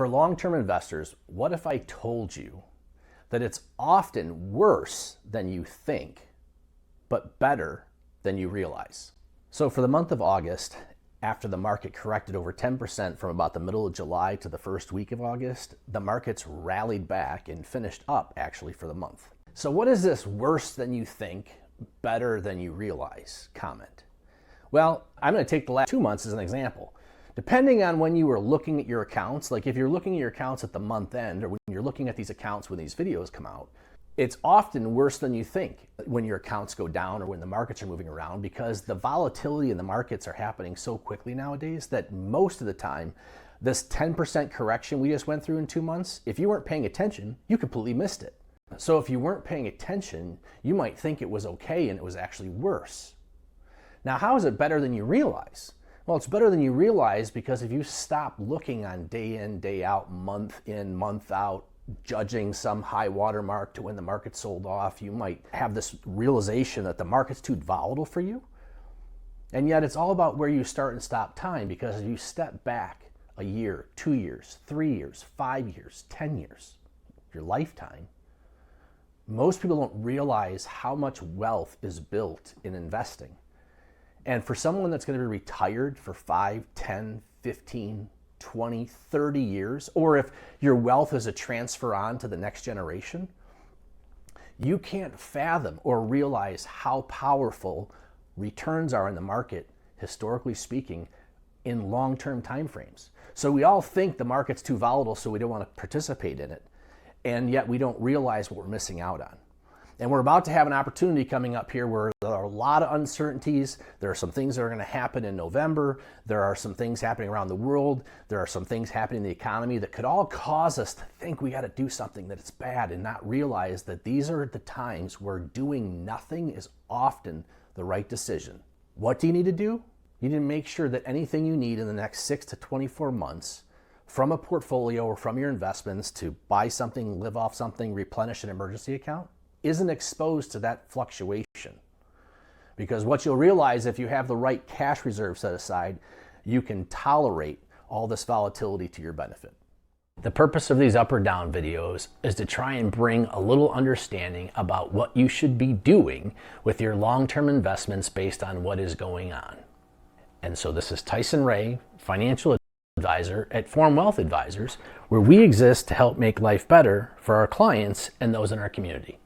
For long-term investors, what if I told you that it's often worse than you think, but better than you realize? So for the month of August, after the market corrected over 10% from about the middle of July to the first week of August, the markets rallied back and finished up actually for the month. So what is this worse than you think, better than you realize comment? Well, I'm going to take the last 2 months as an example. Depending on when you were looking at your accounts, like if you're looking at your accounts at the month end or when you're looking at these accounts when these videos come out, it's often worse than you think when your accounts go down or when the markets are moving around, because the volatility in the markets are happening so quickly nowadays that most of the time, this 10% correction we just went through in 2 months, if you weren't paying attention, you completely missed it. So if you weren't paying attention, you might think it was okay and it was actually worse. Now, how is it better than you realize? Well, it's better than you realize because if you stop looking on day in, day out, month in, month out, judging some high water mark to when the market sold off, you might have this realization that the market's too volatile for you. And yet it's all about where you start and stop time, because if you step back a year, 2 years, 3 years, 5 years, 10 years, your lifetime, most people don't realize how much wealth is built in investing. And for someone that's going to be retired for 5, 10, 15, 20, 30 years, or if your wealth is a transfer on to the next generation, you can't fathom or realize how powerful returns are in the market, historically speaking, in long-term time frames. So we all think the market's too volatile, so we don't want to participate in it. And yet we don't realize what we're missing out on. And we're about to have an opportunity coming up here where there are a lot of uncertainties. There are some things that are going to happen in November. There are some things happening around the world. There are some things happening in the economy that could all cause us to think we got to do something, that it's bad, and not realize that these are the times where doing nothing is often the right decision. What do you need to do? You need to make sure that anything you need in the next 6 to 24 months from a portfolio or from your investments to buy something, live off something, replenish an emergency account, isn't exposed to that fluctuation. Because what you'll realize, if you have the right cash reserve set aside, you can tolerate all this volatility to your benefit. The purpose of these up or down videos is to try and bring a little understanding about what you should be doing with your long-term investments based on what is going on. And so this is Tyson Ray, financial advisor at Form Wealth Advisors, where we exist to help make life better for our clients and those in our community.